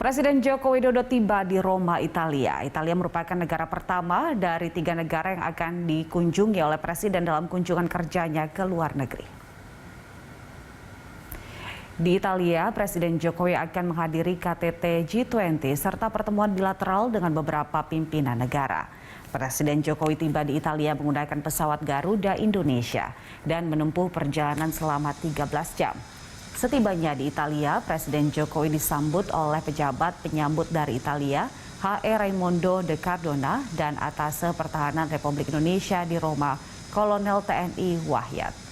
Presiden Joko Widodo tiba di Roma, Italia. Italia merupakan negara pertama dari 3 negara yang akan dikunjungi oleh Presiden dalam kunjungan kerjanya ke luar negeri. Di Italia, Presiden Jokowi akan menghadiri KTT G20 serta pertemuan bilateral dengan beberapa pimpinan negara. Presiden Jokowi tiba di Italia menggunakan pesawat Garuda Indonesia dan menempuh perjalanan selama 13 jam. Setibanya di Italia, Presiden Jokowi disambut oleh pejabat penyambut dari Italia, H.E. Raimondo de Cardona, dan Atase Pertahanan Republik Indonesia di Roma, Kolonel TNI Wahyat.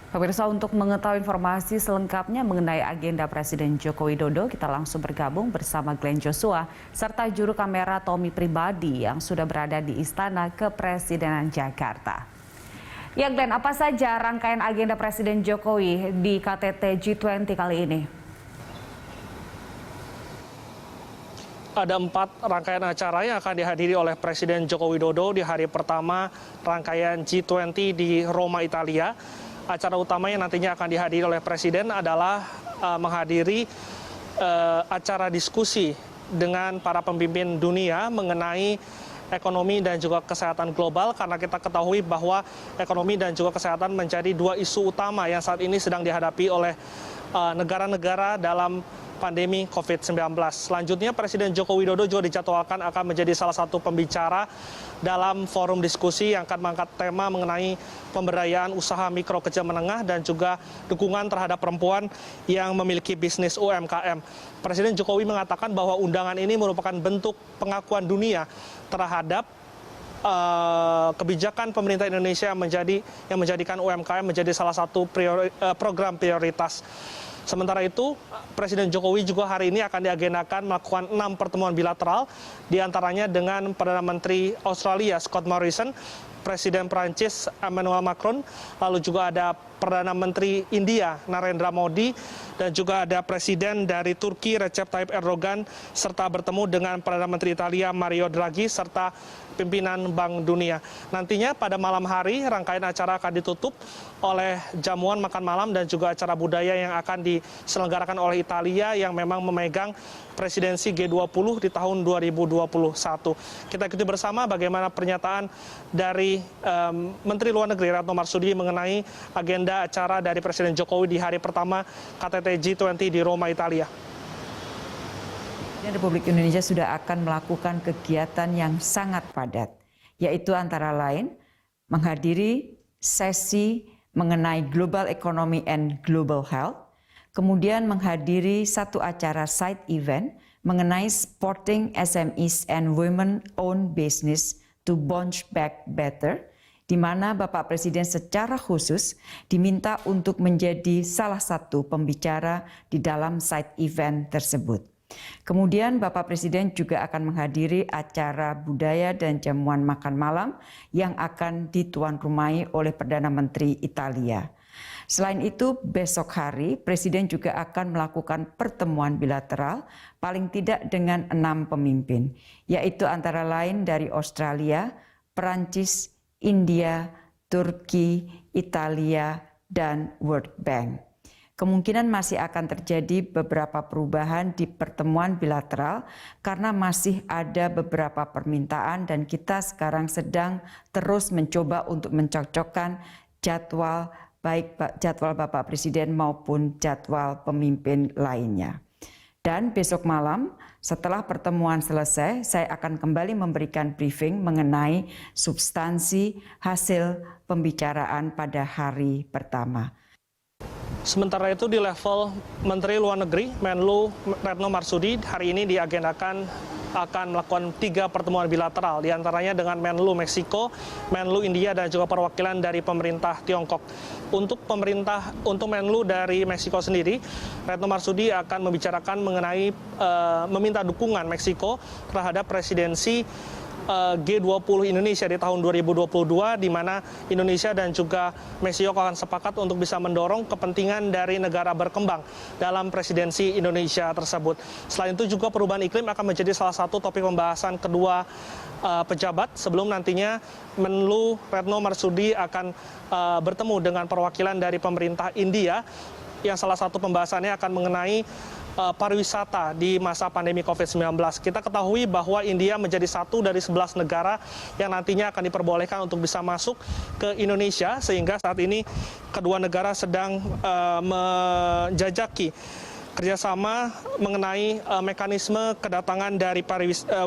Pemirsa, untuk mengetahui informasi selengkapnya mengenai agenda Presiden Joko Widodo, kita langsung bergabung bersama Glenn Joshua serta juru kamera Tommy Pribadi yang sudah berada di Istana Kepresidenan Jakarta. Ya Glenn, apa saja rangkaian agenda Presiden Jokowi di KTT G20 kali ini? Ada 4 rangkaian acara yang akan dihadiri oleh Presiden Joko Widodo di hari pertama rangkaian G20 di Roma, Italia. Acara utama yang nantinya akan dihadiri oleh Presiden adalah menghadiri acara diskusi dengan para pemimpin dunia mengenai ekonomi dan juga kesehatan global, karena kita ketahui bahwa ekonomi dan juga kesehatan menjadi 2 isu utama yang saat ini sedang dihadapi oleh negara-negara dalam pandemi COVID-19. Selanjutnya, Presiden Joko Widodo juga dijadwalkan akan menjadi salah satu pembicara dalam forum diskusi yang akan mengangkat tema mengenai pemberdayaan usaha mikro kecil menengah dan juga dukungan terhadap perempuan yang memiliki bisnis UMKM. Presiden Jokowi mengatakan bahwa undangan ini merupakan bentuk pengakuan dunia terhadap kebijakan pemerintah Indonesia yang menjadikan UMKM menjadi salah satu program prioritas. Sementara itu, Presiden Jokowi juga hari ini akan diagendakan melakukan 6 pertemuan bilateral, diantaranya dengan Perdana Menteri Australia Scott Morrison, Presiden Prancis Emmanuel Macron, lalu juga ada Perdana Menteri India Narendra Modi, dan juga ada Presiden dari Turki Recep Tayyip Erdogan, serta bertemu dengan Perdana Menteri Italia Mario Draghi, serta pimpinan Bank Dunia. Nantinya pada malam hari rangkaian acara akan ditutup oleh jamuan makan malam dan juga acara budaya yang akan diselenggarakan oleh Italia yang memang memegang presidensi G20 di tahun 2021. Kita ikuti bersama bagaimana pernyataan dari Menteri Luar Negeri Retno Marsudi mengenai agenda acara dari Presiden Jokowi di hari pertama KTT G20 di Roma, Italia. Republik Indonesia sudah akan melakukan kegiatan yang sangat padat, yaitu antara lain menghadiri sesi mengenai Global Economy and Global Health, kemudian menghadiri satu acara side event mengenai Supporting SMEs and Women-Owned Business to Bounce Back Better, di mana Bapak Presiden secara khusus diminta untuk menjadi salah satu pembicara di dalam side event tersebut. Kemudian Bapak Presiden juga akan menghadiri acara budaya dan jamuan makan malam yang akan dituan rumahi oleh Perdana Menteri Italia. Selain itu, besok hari Presiden juga akan melakukan pertemuan bilateral paling tidak dengan 6 pemimpin, yaitu antara lain dari Australia, Perancis, India, Turki, Italia, dan World Bank. Kemungkinan masih akan terjadi beberapa perubahan di pertemuan bilateral karena masih ada beberapa permintaan dan kita sekarang sedang terus mencoba untuk mencocokkan jadwal, baik jadwal Bapak Presiden maupun jadwal pemimpin lainnya. Dan besok malam setelah pertemuan selesai, saya akan kembali memberikan briefing mengenai substansi hasil pembicaraan pada hari pertama. Sementara itu di level Menteri Luar Negeri, Menlu Retno Marsudi hari ini diagendakan akan melakukan 3 pertemuan bilateral, diantaranya dengan Menlu Meksiko, Menlu India, dan juga perwakilan dari pemerintah Tiongkok. Untuk Menlu dari Meksiko sendiri, Retno Marsudi akan membicarakan mengenai meminta dukungan Meksiko terhadap presidensi G20 Indonesia di tahun 2022, di mana Indonesia dan juga Meksiko akan sepakat untuk bisa mendorong kepentingan dari negara berkembang dalam presidensi Indonesia tersebut. Selain itu juga perubahan iklim akan menjadi salah satu topik pembahasan kedua pejabat, sebelum nantinya Menlu Retno Marsudi akan bertemu dengan perwakilan dari pemerintah India, yang salah satu pembahasannya akan mengenai pariwisata di masa pandemi COVID-19. Kita ketahui bahwa India menjadi satu dari 11 negara yang nantinya akan diperbolehkan untuk bisa masuk ke Indonesia, sehingga saat ini kedua negara sedang menjajaki kerjasama mengenai mekanisme kedatangan dari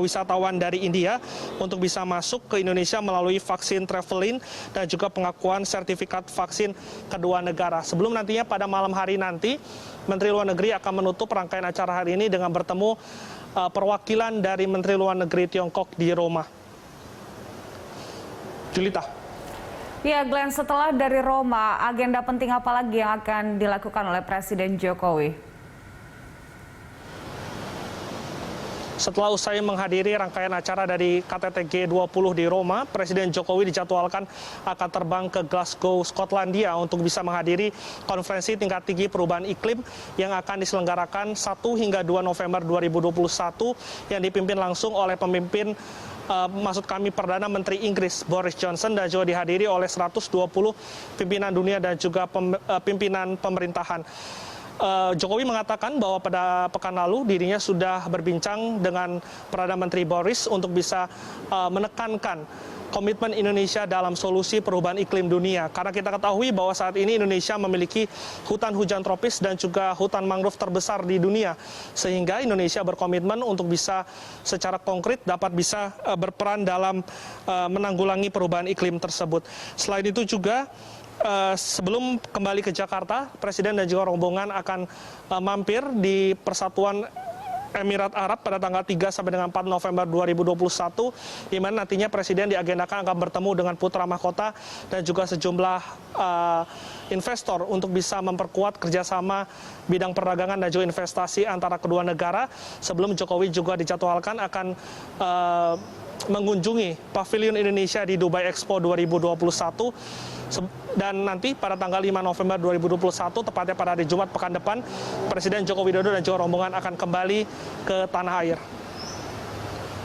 wisatawan dari India untuk bisa masuk ke Indonesia melalui vaksin traveling dan juga pengakuan sertifikat vaksin kedua negara. Sebelum nantinya pada malam hari nanti, Menteri Luar Negeri akan menutup rangkaian acara hari ini dengan bertemu perwakilan dari Menteri Luar Negeri Tiongkok di Roma. Julita. Ya, Glenn, setelah dari Roma, agenda penting apa lagi yang akan dilakukan oleh Presiden Jokowi? Setelah usai menghadiri rangkaian acara dari KTT G20 di Roma, Presiden Jokowi dijadwalkan akan terbang ke Glasgow, Skotlandia untuk bisa menghadiri konferensi tingkat tinggi perubahan iklim yang akan diselenggarakan 1 hingga 2 November 2021 yang dipimpin langsung oleh pemimpin Perdana Menteri Inggris Boris Johnson, dan juga dihadiri oleh 120 pimpinan dunia dan juga pimpinan pemerintahan. Jokowi mengatakan bahwa pada pekan lalu dirinya sudah berbincang dengan Perdana Menteri Boris untuk bisa menekankan komitmen Indonesia dalam solusi perubahan iklim dunia. Karena kita ketahui bahwa saat ini Indonesia memiliki hutan hujan tropis dan juga hutan mangrove terbesar di dunia. Sehingga Indonesia berkomitmen untuk bisa secara konkret dapat bisa berperan dalam menanggulangi perubahan iklim tersebut. Selain itu juga, sebelum kembali ke Jakarta, Presiden dan juga rombongan akan mampir di Persatuan Emirat Arab pada tanggal 3 sampai dengan 4 November 2021, di mana nantinya Presiden diagendakan akan bertemu dengan putra mahkota dan juga sejumlah investor untuk bisa memperkuat kerjasama bidang perdagangan dan juga investasi antara kedua negara. Sebelum Jokowi juga dijadwalkan akan mengunjungi Pavilion Indonesia di Dubai Expo 2021, dan nanti pada tanggal 5 November 2021, tepatnya pada hari Jumat pekan depan, Presiden Joko Widodo dan juga rombongan akan kembali ke tanah air.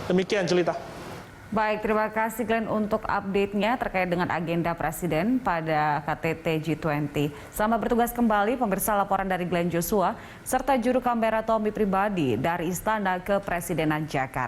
Demikian, Julita. Baik, terima kasih Glenn untuk update-nya terkait dengan agenda Presiden pada KTT G20. Selamat bertugas kembali, pemirsa. Laporan dari Glenn Joshua serta juru kamera Tommy Pribadi dari Istana Kepresidenan Jakarta.